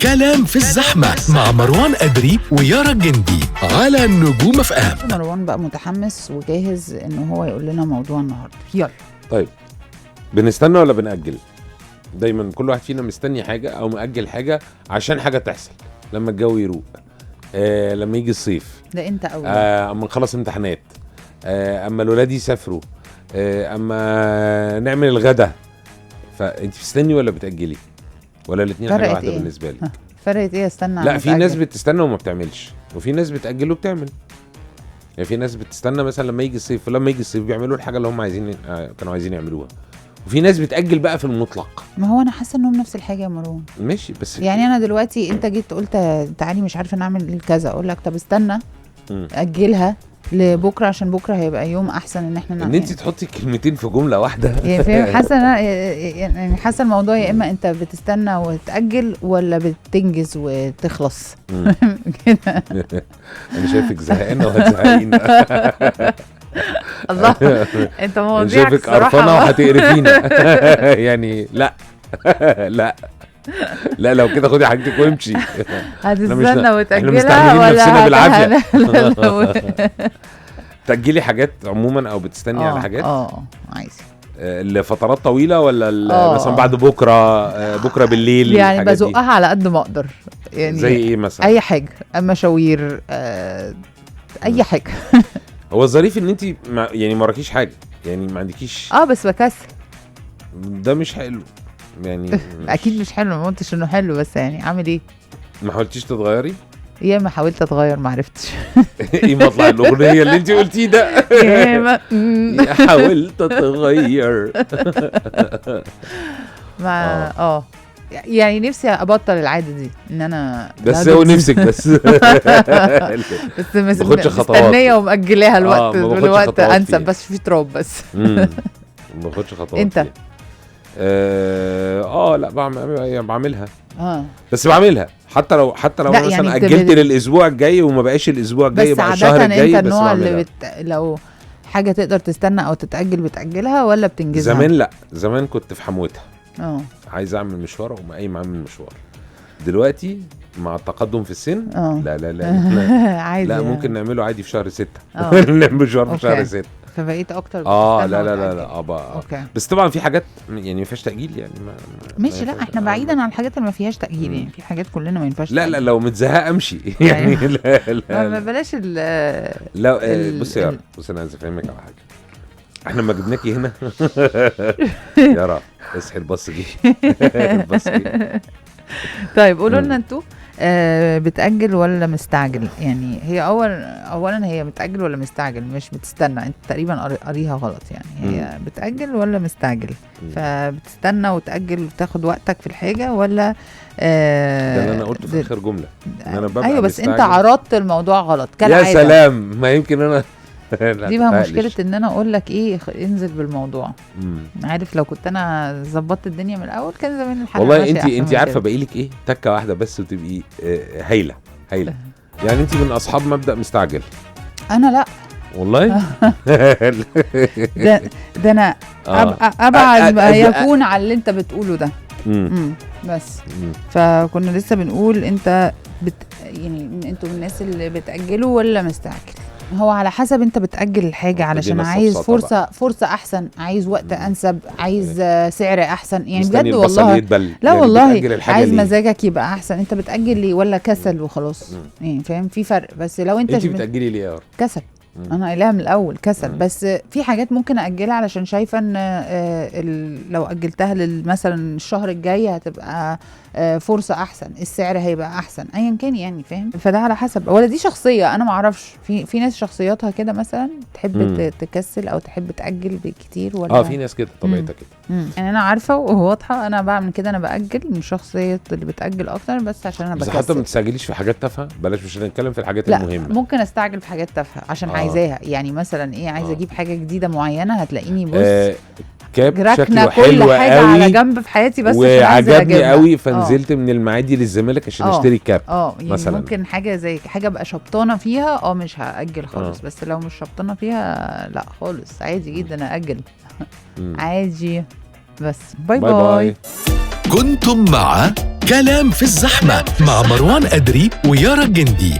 كلام في الزحمة مع مروان أدري ويارا الجندي على نجوم اف ام. مروان بقى متحمس وجاهز إنه هو يقول لنا موضوع النهاردة. يلا. طيب بنستنى ولا بنأجل؟ دايما كل واحد فينا مستني حاجة أو مأجل حاجة عشان حاجة تحصل. لما الجو يروق، لما يجي الصيف، ده أنت أول. أما نخلص امتحانات، أما الولاد يسافروا، أما نعمل الغدا. فأنت بتستني ولا بتأجلي؟ ولا الاتنين حاجة واحدة إيه؟ بالنسبة لك؟ فرقت إيه استنى؟ لا، في ناس بتستنى وما بتعملش، وفي ناس بتأجل وبتعمل. يعني في ناس بتستنى مثلا لما يجي الصيف، ولما يجي الصيف بيعملوا الحاجة اللي هم كانوا عايزين يعملوها. وفي ناس بتأجل بقى في المطلق. ما هو أنا حاسة إنهم نفس الحاجة يا مروان. ماشي، بس يعني أنا دلوقتي أنت جيت قلت تعالي مش عارفة نعمل كذا، أقول لك طب استنى أجلها لبكره عشان بكره هيبقى يوم احسن ان احنا ان انت تحطي كلمتين في جمله واحده. يعني فاهم؟ حاسه يعني حاسه الموضوع يا اما انت بتستنى وتاجل ولا بتنجز وتخلص كده. انا شايفك زهقانه وهتزهقينا. الله، انت مواضيعك شايفك قرفانه وهتقرفينا. يعني لا لا لا، لو كده خدي حاجتك وامشي. هتستنى وتأجلها ولا نفسنا بالعافيه؟ لا. تأجلي حاجات عموما او بتستني على حاجات عايز لفترات طويله ولا مثلا بعد بكره بالليل؟ يعني بزقها على قد ما اقدر. يعني زي ايه مثلا؟ اي حاجه، مشاوير، اي حاجه. هو الظريف ان انت يعني ما وراكيش حاجه، يعني ما عندكيش. بس بكسل. ده مش حلو يعني. اكيد مش حلو، ما قلتش انه حلو، بس يعني اعمل ايه؟ ما حاولتيش تتغيري؟ ياما حاولت اتغير ما عرفتش. ايه مطلع الاغنيه اللي انت قلتيه ده؟ ياما حاولت اتغير. ما يعني نفسي ابطل العاده دي ان انا بس هو نفسك بس. بس مستنيه ومأجلاها الوقت انسب فيه. بس في تراب بس. ما باخدش خطوات. انت فيه. لا بعملها. بس بعملها حتى لو انا مثلا يعني اجلت للاسبوع الجاي وما بقاش الاسبوع الجاي بقى الشهر الجاي. بس انت النوع اللي لو حاجه تقدر تستنى او تتأجل بتأجلها ولا بتنجزها؟ زمان لا، زمان كنت في حموتها. عايز اعمل مشوار وما اعمل مشوار. دلوقتي مع التقدم في السن لا لا لا عادي. لا، ممكن نعمله عادي في شهر 6. نعمل مشوار في شهر 6. فبقيت اكتر لا بقى. بس طبعا في حاجات يعني ما فيهاش تأجيل، يعني ماشي. لا احنا بعيدا عن الحاجات اللي ما فيهاش تأجيل. يعني في حاجات كلنا ما ينفعش. لا لو متزهق امشي. يعني لا بلاش لا. بص يا بص، انا عايز افهمك على حاجه. احنا لما جبناكي هنا يا رب اصحي الباص جه. الباص جه. طيب قولوا لنا انتوا بتأجل ولا مستعجل؟ يعني هي اولا هي بتأجل ولا مستعجل، مش بتستنى. انت تقريبا قاريها غلط. يعني هي بتأجل ولا مستعجل؟ فبتستنى وتأجل وتاخد وقتك في الحاجة ولا ده اللي انا قلته في اخر جملة. انا ببقى ايوه، بس مستعجل. انت عرضت الموضوع غلط كالعادة. يا سلام، ما يمكن انا دي بقى مشكلة ان انا اقول لك ايه، انزل بالموضوع. عارف لو كنت انا ظبطت الدنيا من الاول كان زمان الحاجة والله. انت عارفة بقيلك ايه؟ تكة واحدة بس وتبقي هايلة. يعني انت من اصحاب مبدأ مستعجل. انا لا والله. ده انا ابعد ما يكون على اللي انت بتقوله ده. بس فكنا لسه بنقول انت يعني انتوا من الناس اللي بتأجلوا ولا مستعجل؟ هو على حسب انت بتأجل الحاجة علشان عايز فرصة احسن، عايز وقت انسب، عايز سعر احسن. يعني بجد والله لا يعني والله عايز مزاجك يبقى احسن. انت بتأجل ليه ولا كسل وخلاص؟ يعني فاهم في فرق. بس لو انت بتأجلي ليه يا كسل. انا قايلها من الاول كسل. بس في حاجات ممكن اجلها علشان شايفه ان لو اجلتها مثلا الشهر الجاي هتبقى فرصه احسن، السعر هيبقى احسن، ايا كان. يعني فاهم؟ فده على حسب. ولا دي شخصيه انا ما اعرفش. في ناس شخصياتها كده مثلا تحب تكسل او تحب تاجل بكتير، ولا في ناس كده طبيعتها كده. يعني انا عارفه واضحه انا بعمل كده. انا باجل من شخصيه اللي بتاجل اكتر، بس عشان انا بكسل. بس حتى ما تستعجليش في حاجات تافهه. بلاش، مش هنتكلم في الحاجات المهمه. ممكن استعجل في حاجات تافهه عشان عايزاها. يعني مثلا ايه، عايزه اجيب حاجه جديده معينه، هتلاقيني بص كاب شكله حلو كل حاجه قوي على جنب في حياتي بس وعجبني قوي، فنزلت من المعادي للزمالك عشان اشتري كاب. يعني مثلا ممكن حاجه زي حاجه ابقى شبطانه فيها مش هاجل خالص. بس لو مش شبطانه فيها لا خالص، عادي جدا اجل. عادي. بس باي باي. كنتم مع كلام في الزحمة مع مروان أدري ويارا الجندي